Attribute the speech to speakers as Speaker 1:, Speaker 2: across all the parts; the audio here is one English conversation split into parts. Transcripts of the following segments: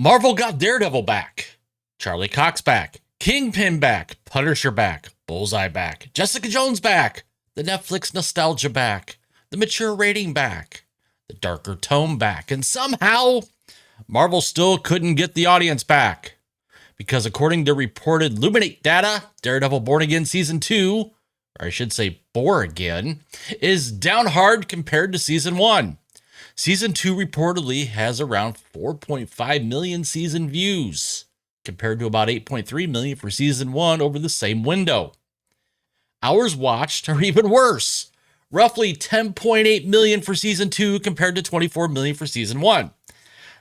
Speaker 1: Marvel got Daredevil back, Charlie Cox back, Kingpin back, Punisher back, Bullseye back, Jessica Jones back, the Netflix nostalgia back, the mature rating back, the darker tone back, and somehow Marvel still couldn't get the audience back. Because according to reported Luminate data, Daredevil Born Again Season 2, or I should say Bore Again, is down hard compared to Season 1. Season 2 reportedly has around 4.5 million season views, compared to about 8.3 million for Season 1 over the same window. Hours watched are even worse, roughly 10.8 million for Season 2 compared to 24 million for Season 1.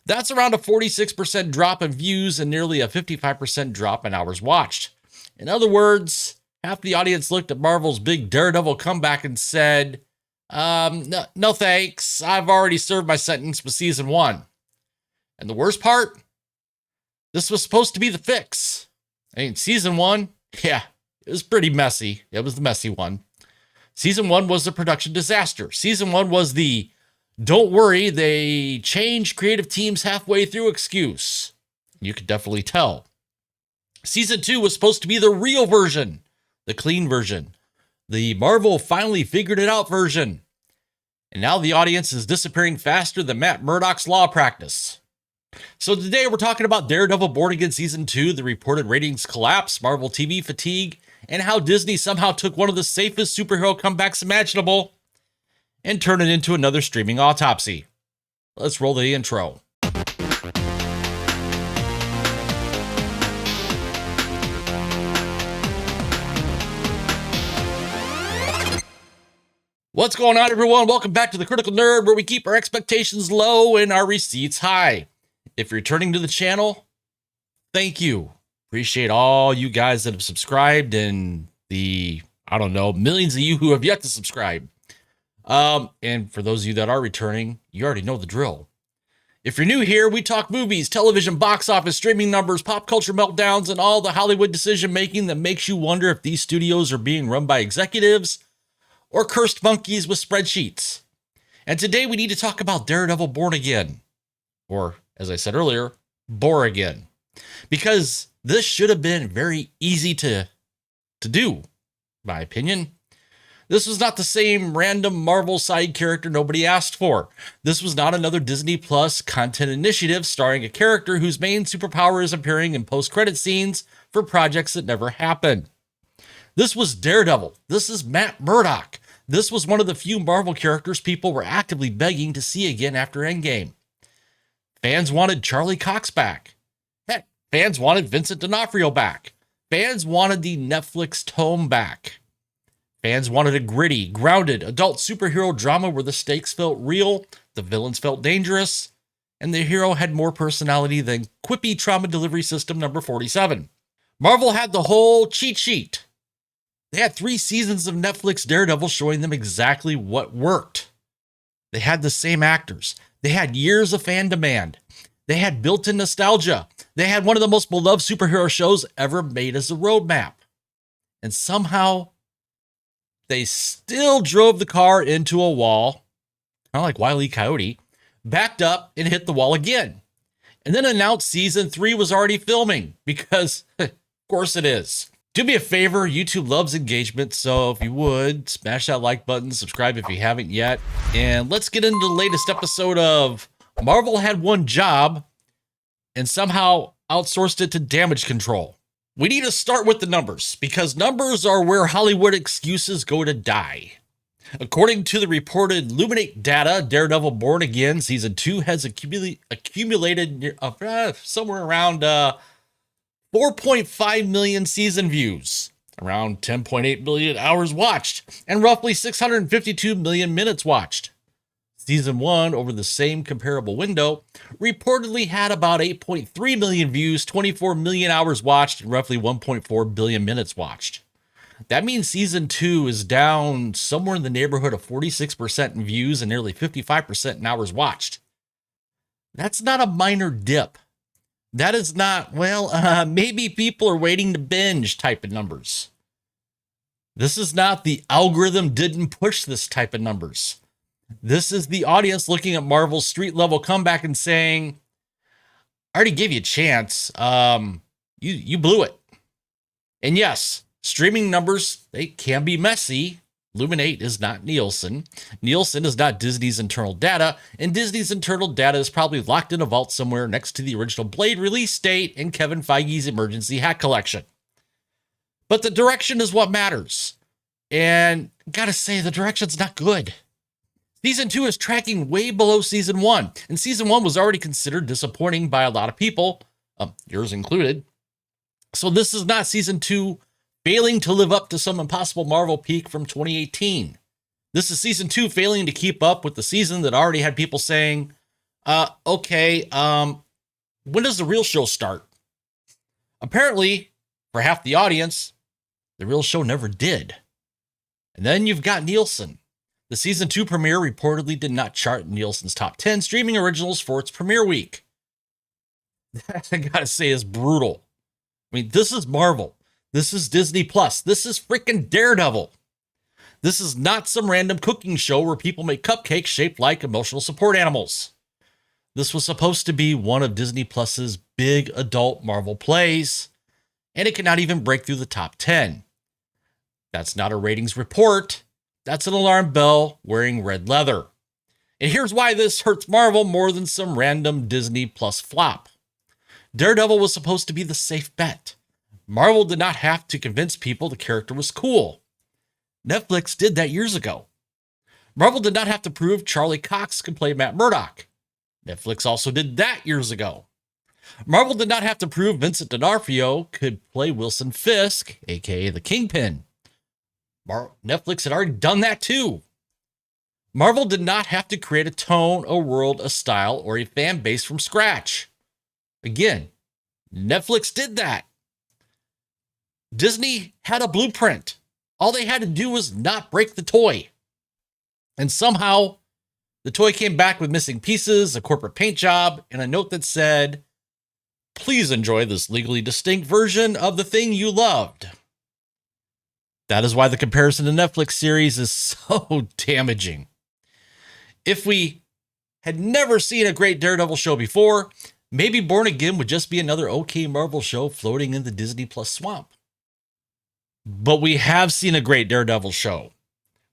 Speaker 1: That's around a 46% drop in views and nearly a 55% drop in hours watched. In other words, half the audience looked at Marvel's big Daredevil comeback and said, no thanks, I've already served my sentence with Season 1. And the worst part? This was supposed to be the fix. I mean, Season 1, yeah, it was pretty messy. It was the messy one. Season 1 was a production disaster. Season 1 was the don't worry, they changed creative teams halfway through excuse. You could definitely tell. Season 2 was supposed to be the real version, the clean version, the Marvel finally figured it out version. And now the audience is disappearing faster than Matt Murdock's law practice. So today we're talking about Daredevil Born Again Season 2, the reported ratings collapse, Marvel TV fatigue, and how Disney somehow took one of the safest superhero comebacks imaginable and turn it into another streaming autopsy. Let's roll the intro. What's going on, everyone? Welcome back to The Critical Nerd, where we keep our expectations low and our receipts high. If you're returning to the channel, thank you. Appreciate all you guys that have subscribed and the, millions of you who have yet to subscribe. And for those of you that are returning, you already know the drill. If you're new here, we talk movies, television, box office, streaming numbers, pop culture meltdowns, and all the Hollywood decision-making that makes you wonder if these studios are being run by executives or cursed monkeys with spreadsheets. And today we need to talk about Daredevil Born Again. Or, as I said earlier, Bore Again. Because this should have been very easy to do, in my opinion. This was not the same random Marvel side character nobody asked for. This was not another Disney Plus content initiative starring a character whose main superpower is appearing in post-credit scenes for projects that never happened. This was Daredevil. This is Matt Murdock. This was one of the few Marvel characters people were actively begging to see again after Endgame. Fans wanted Charlie Cox back. Heck, fans wanted Vincent D'Onofrio back. Fans wanted the Netflix tone back. Fans wanted a gritty, grounded, adult superhero drama where the stakes felt real, the villains felt dangerous, and the hero had more personality than quippy trauma delivery system number 47. Marvel had the whole cheat sheet. They had 3 seasons of Netflix Daredevil showing them exactly what worked. They had the same actors. They had years of fan demand. They had built-in nostalgia. They had one of the most beloved superhero shows ever made as a roadmap. And somehow they still drove the car into a wall, kind of like Wile E. Coyote, backed up and hit the wall again. And then announced Season 3 was already filming, because, of course it is. Do me a favor, YouTube loves engagement, so if you would, smash that like button, subscribe if you haven't yet, and let's get into the latest episode of Marvel Had One Job and somehow outsourced it to damage control. We need to start with the numbers, because numbers are where Hollywood excuses go to die. According to the reported Luminate data, Daredevil Born Again Season 2 has accumulated somewhere around 4.5 million season views, around 10.8 million hours watched, and roughly 652 million minutes watched. Season 1, over the same comparable window, reportedly had about 8.3 million views, 24 million hours watched, and roughly 1.4 billion minutes watched. That means Season 2 is down somewhere in the neighborhood of 46% in views and nearly 55% in hours watched. That's not a minor dip. That is not, maybe people are waiting to binge type of numbers. This is not the algorithm didn't push this type of numbers. This is the audience looking at Marvel's street level comeback and saying, I already gave you a chance. You blew it. And yes, streaming numbers, they can be messy. Luminate is not Nielsen. Nielsen is not Disney's internal data, and Disney's internal data is probably locked in a vault somewhere next to the original Blade release date and Kevin Feige's emergency hack collection. But the direction is what matters. And gotta say, the direction's not good. Season 2 is tracking way below Season 1, and Season 1 was already considered disappointing by a lot of people, yours included. So this is not Season 2 failing to live up to some impossible Marvel peak from 2018. This is Season 2 failing to keep up with the season that already had people saying, okay, when does the real show start? Apparently, for half the audience, the real show never did. And then you've got Nielsen. The Season 2 premiere reportedly did not chart in Nielsen's top 10 streaming originals for its premiere week. That, I gotta say, is brutal. I mean, this is Marvel. This is Disney Plus. This is freaking Daredevil. This is not some random cooking show where people make cupcakes shaped like emotional support animals. This was supposed to be one of Disney Plus's big adult Marvel plays, and it cannot even break through the top 10. That's not a ratings report. That's an alarm bell wearing red leather. And here's why this hurts Marvel more than some random Disney Plus flop. Daredevil was supposed to be the safe bet. Marvel did not have to convince people the character was cool. Netflix did that years ago. Marvel did not have to prove Charlie Cox could play Matt Murdock. Netflix also did that years ago. Marvel did not have to prove Vincent D'Onofrio could play Wilson Fisk, aka the Kingpin. Netflix had already done that too. Marvel did not have to create a tone, a world, a style, or a fan base from scratch. Again, Netflix did that. Disney had a blueprint. All they had to do was not break the toy. And somehow, the toy came back with missing pieces, a corporate paint job, and a note that said, "Please enjoy this legally distinct version of the thing you loved." That is why the comparison to Netflix series is so damaging. If we had never seen a great Daredevil show before, maybe Born Again would just be another okay Marvel show floating in the Disney Plus swamp. But we have seen a great Daredevil show.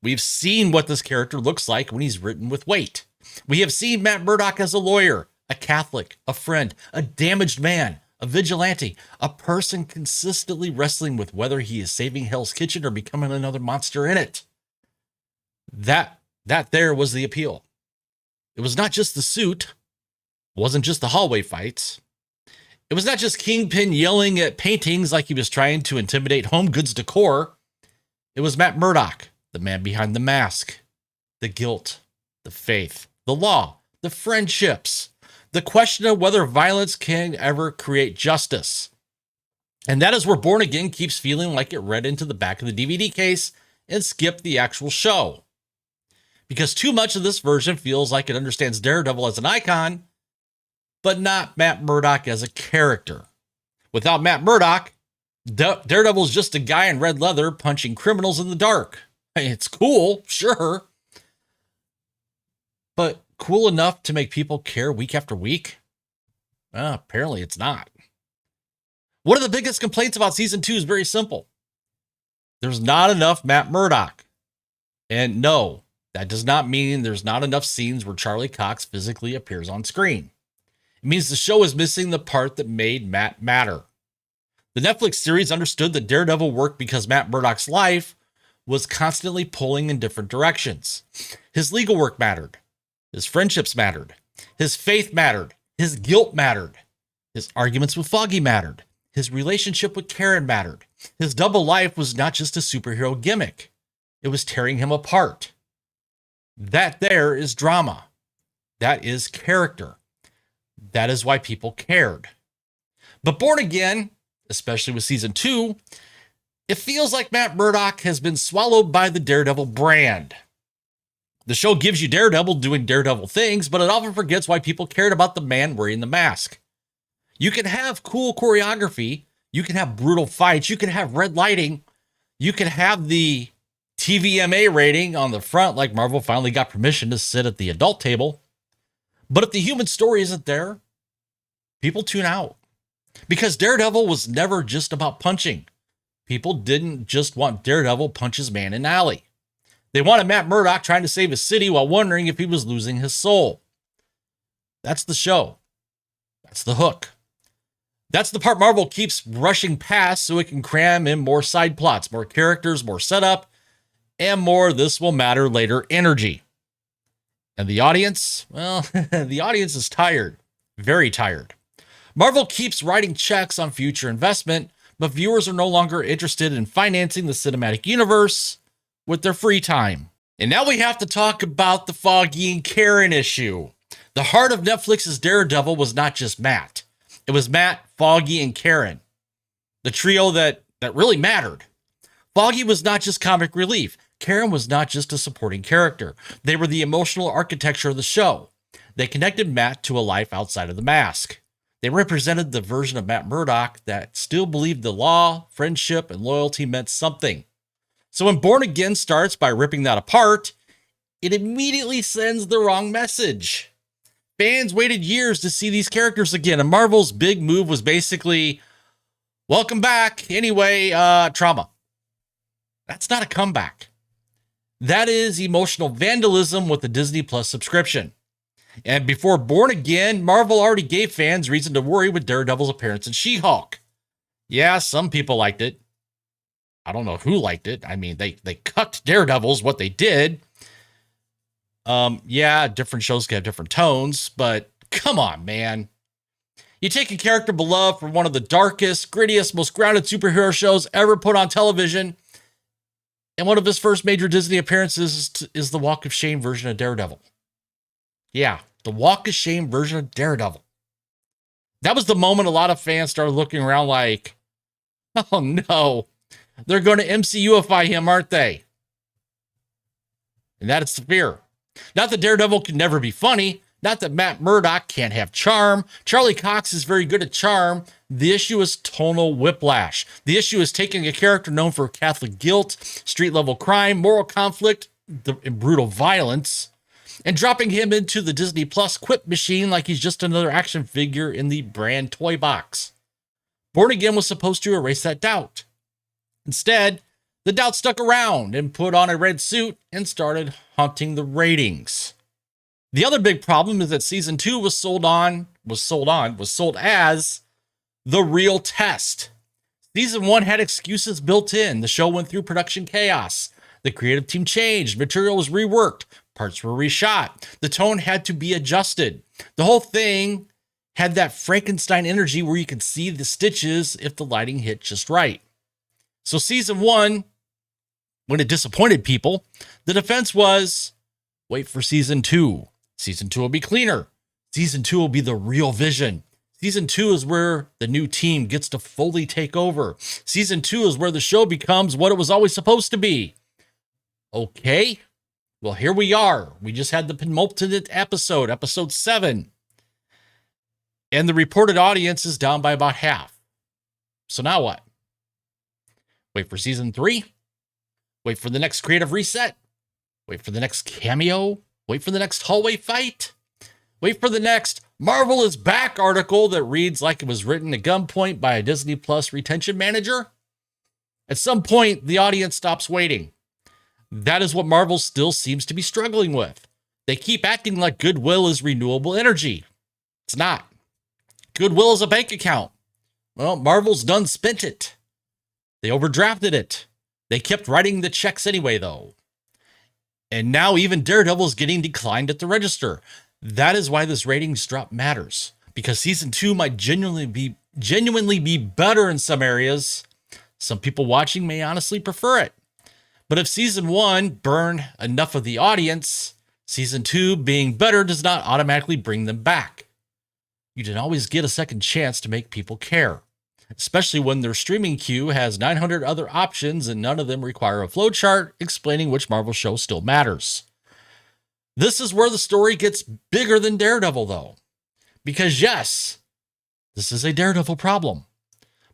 Speaker 1: We've seen what this character looks like when he's written with weight. We have seen Matt Murdock as a lawyer, a Catholic, a friend, a damaged man, a vigilante, a person consistently wrestling with whether he is saving Hell's Kitchen or becoming another monster in it. That there was the appeal. It was not just the suit. It wasn't just the hallway fights. It was not just Kingpin yelling at paintings like he was trying to intimidate home goods decor. It was Matt Murdock, the man behind the mask, the guilt, the faith, the law, the friendships, the question of whether violence can ever create justice. And that is where Born Again keeps feeling like it read into the back of the DVD case and skipped the actual show. Because too much of this version feels like it understands Daredevil as an icon, but not Matt Murdock as a character. Without Matt Murdock, Daredevil is just a guy in red leather punching criminals in the dark. It's cool, sure. But cool enough to make people care week after week? Apparently it's not. One of the biggest complaints about Season 2 is very simple. There's not enough Matt Murdock. And no, that does not mean there's not enough scenes where Charlie Cox physically appears on screen. It means the show is missing the part that made Matt matter. The Netflix series understood that Daredevil worked because Matt Murdock's life was constantly pulling in different directions. His legal work mattered. His friendships mattered. His faith mattered. His guilt mattered. His arguments with Foggy mattered. His relationship with Karen mattered. His double life was not just a superhero gimmick. It was tearing him apart. That there is drama. That is character. That is why people cared. But Born Again, especially with Season 2, it feels like Matt Murdock has been swallowed by the Daredevil brand. The show gives you Daredevil doing Daredevil things, but it often forgets why people cared about the man wearing the mask. You can have cool choreography, you can have brutal fights, you can have red lighting, you can have the TVMA rating on the front like Marvel finally got permission to sit at the adult table. But if the human story isn't there, people tune out. Because Daredevil was never just about punching. People didn't just want Daredevil punch his man in an alley. They wanted Matt Murdock trying to save his city while wondering if he was losing his soul. That's the show. That's the hook. That's the part Marvel keeps rushing past so it can cram in more side plots, more characters, more setup, and more this will matter later energy. And the audience? Well, the audience is tired. Very tired. Marvel keeps writing checks on future investment, but viewers are no longer interested in financing the cinematic universe with their free time. And now we have to talk about the Foggy and Karen issue. The heart of Netflix's Daredevil was not just Matt. It was Matt, Foggy, and Karen. The trio that really mattered. Foggy was not just comic relief. Karen was not just a supporting character. They were the emotional architecture of the show. They connected Matt to a life outside of the mask. They represented the version of Matt Murdock that still believed the law, friendship, and loyalty meant something. So when Born Again starts by ripping that apart, it immediately sends the wrong message. Fans waited years to see these characters again, and Marvel's big move was basically, welcome back, anyway, trauma. That's not a comeback. That is emotional vandalism with the Disney Plus subscription. And before Born Again, Marvel already gave fans reason to worry with Daredevil's appearance in She-Hulk. Yeah, some people liked it. I don't know who liked it. I mean, they cucked Daredevil's what they did. Yeah, different shows can have different tones, but come on, man. You take a character beloved from one of the darkest, grittiest, most grounded superhero shows ever put on television, and one of his first major Disney appearances is the Walk of Shame version of Daredevil. Yeah, the Walk of Shame version of Daredevil. That was the moment a lot of fans started looking around like, oh no, they're going to MCUify him, aren't they? And that is the fear. Not that Daredevil can never be funny. Not that Matt Murdock can't have charm. Charlie Cox is very good at charm. The issue is tonal whiplash. The issue is taking a character known for Catholic guilt, street-level crime, moral conflict, and brutal violence, and dropping him into the Disney Plus quip machine like he's just another action figure in the brand toy box. Born Again was supposed to erase that doubt. Instead, the doubt stuck around and put on a red suit and started haunting the ratings. The other big problem is that season 2 was sold as the real test. Season 1 had excuses built in. The show went through production chaos. The creative team changed. Material was reworked. Parts were reshot. The tone had to be adjusted. The whole thing had that Frankenstein energy where you could see the stitches if the lighting hit just right. So season 1, when it disappointed people, the defense was, wait for season 2. Season 2 will be cleaner. Season 2 will be the real vision. Season 2 is where the new team gets to fully take over. Season 2 is where the show becomes what it was always supposed to be. Okay, well, here we are. We just had the penultimate episode, episode 7. And the reported audience is down by about half. So now what? Wait for season 3? Wait for the next creative reset? Wait for the next cameo? Wait for the next hallway fight? Wait for the next Marvel is back article that reads like it was written at gunpoint by a Disney Plus retention manager? At some point, the audience stops waiting. That is what Marvel still seems to be struggling with. They keep acting like goodwill is renewable energy. It's not. Goodwill is a bank account. Well, Marvel's done spent it. They overdrafted it. They kept writing the checks anyway, though. And now even Daredevil is getting declined at the register. That is why this ratings drop matters. Because season 2 might genuinely be better in some areas. Some people watching may honestly prefer it. But if season 1 burned enough of the audience, season 2 being better does not automatically bring them back. You didn't always get a second chance to make people care. Especially when their streaming queue has 900 other options and none of them require a flowchart explaining which Marvel show still matters. This is where the story gets bigger than Daredevil, though. Because yes, this is a Daredevil problem.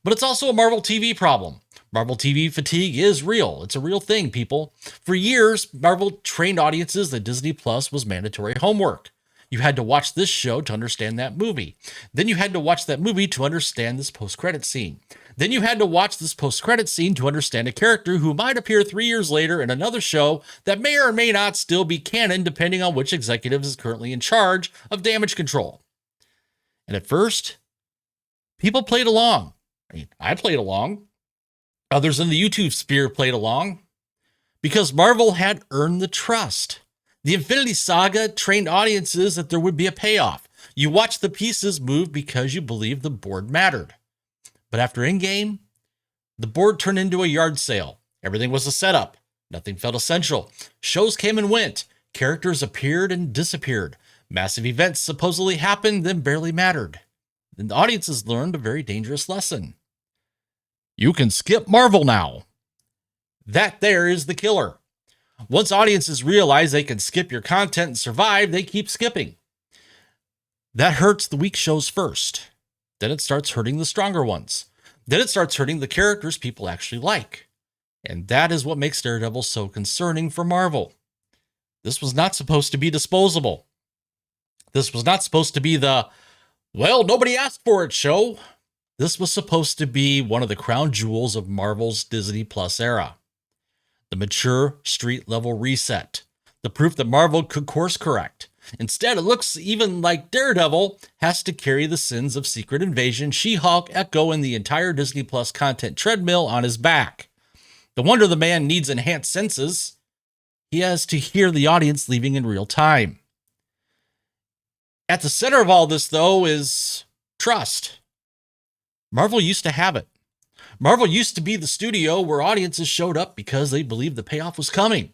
Speaker 1: But it's also a Marvel TV problem. Marvel TV fatigue is real. It's a real thing, people. For years, Marvel trained audiences that Disney Plus was mandatory homework. You had to watch this show to understand that movie. Then you had to watch that movie to understand this post-credit scene. Then you had to watch this post-credit scene to understand a character who might appear 3 years later in another show that may or may not still be canon depending on which executive is currently in charge of damage control. And at first, people played along. I played along. Others in the YouTube sphere played along because Marvel had earned the trust. The Infinity Saga trained audiences that there would be a payoff. You watched the pieces move because you believed the board mattered. But after Endgame, the board turned into a yard sale. Everything was a setup. Nothing felt essential. Shows came and went. Characters appeared and disappeared. Massive events supposedly happened, then barely mattered. And the audiences learned a very dangerous lesson. You can skip Marvel now. That there is the killer. Once audiences realize they can skip your content and survive, they keep skipping. That hurts the weak shows first. Then it starts hurting the stronger ones. Then it starts hurting the characters people actually like. And that is what makes Daredevil so concerning for Marvel. This was not supposed to be disposable. This was not supposed to be the, well, nobody asked for it show. This was supposed to be one of the crown jewels of Marvel's Disney Plus era. The mature street-level reset. The proof that Marvel could course correct. Instead, it looks even like Daredevil has to carry the sins of Secret Invasion, She-Hulk, Echo, and the entire Disney Plus content treadmill on his back. No wonder the man needs enhanced senses. He has to hear the audience leaving in real time. At the center of all this, though, is trust. Marvel used to have it. Marvel used to be the studio where audiences showed up because they believed the payoff was coming.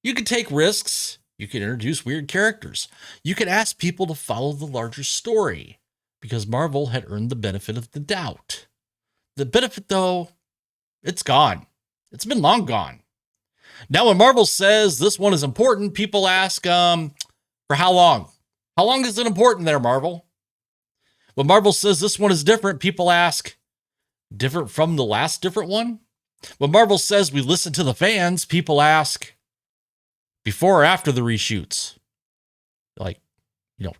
Speaker 1: You could take risks. You could introduce weird characters. You could ask people to follow the larger story because Marvel had earned the benefit of the doubt. The benefit, though, it's gone. It's been long gone. Now, when Marvel says this one is important, people ask, for how long? How long is it important there, Marvel? When Marvel says this one is different, people ask, different from the last different one? When Marvel says we listen to the fans, people ask, before or after the reshoots? Like,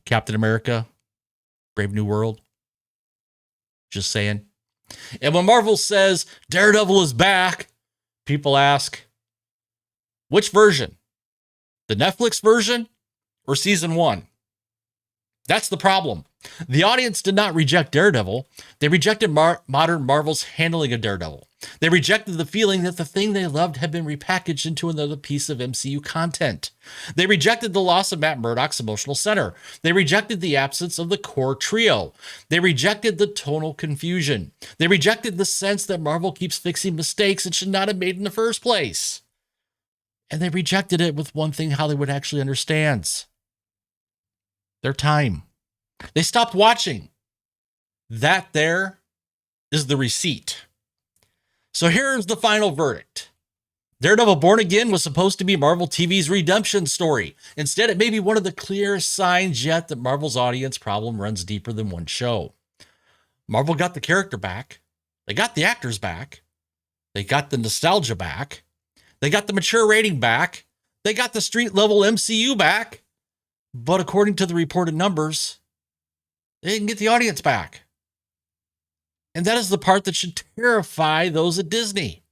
Speaker 1: Captain America, Brave New World. Just saying. And when Marvel says Daredevil is back, people ask, which version? The Netflix version or season 1? That's the problem. The audience did not reject Daredevil. They rejected modern Marvel's handling of Daredevil. They rejected the feeling that the thing they loved had been repackaged into another piece of MCU content. They rejected the loss of Matt Murdock's emotional center. They rejected the absence of the core trio. They rejected the tonal confusion. They rejected the sense that Marvel keeps fixing mistakes it should not have made in the first place. And they rejected it with one thing Hollywood actually understands. Their time. They stopped watching. That there is the receipt. So here's the final verdict. Daredevil Born Again was supposed to be Marvel TV's redemption story. Instead, it may be one of the clearest signs yet that Marvel's audience problem runs deeper than one show. Marvel got the character back. They got the actors back. They got the nostalgia back. They got the mature rating back. They got the street level MCU back. But according to the reported numbers, they didn't get the audience back. And that is the part that should terrify those at Disney.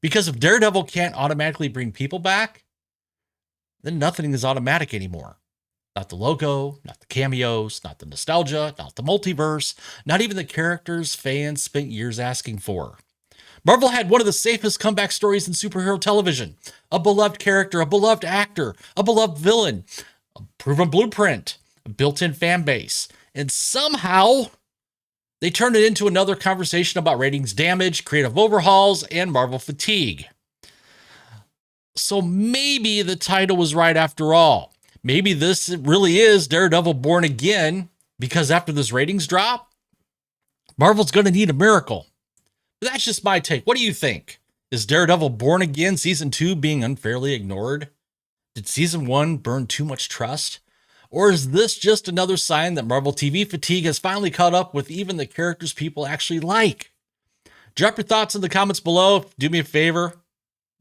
Speaker 1: Because if Daredevil can't automatically bring people back, then nothing is automatic anymore. Not the logo, not the cameos, not the nostalgia, not the multiverse, not even the characters fans spent years asking for. Marvel had one of the safest comeback stories in superhero television. A beloved character, a beloved actor, a beloved villain, a proven blueprint, a built-in fan base. And somehow, they turned it into another conversation about ratings damage, creative overhauls, and Marvel fatigue. So maybe the title was right after all. Maybe this really is Daredevil Born Again, because after this ratings drop, Marvel's going to need a miracle. But that's just my take. What do you think? Is Daredevil Born Again Season 2 being unfairly ignored? Did Season 1 burn too much trust? Or is this just another sign that Marvel TV fatigue has finally caught up with even the characters people actually like? Drop your thoughts in the comments below. Do me a favor.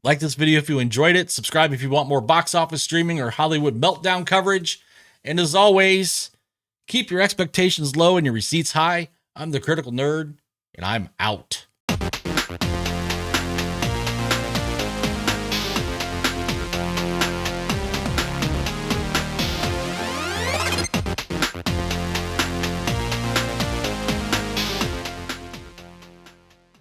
Speaker 1: Like this video if you enjoyed it. Subscribe if you want more box office streaming or Hollywood meltdown coverage. And as always, keep your expectations low and your receipts high. I'm the Critical Nerd, and I'm out.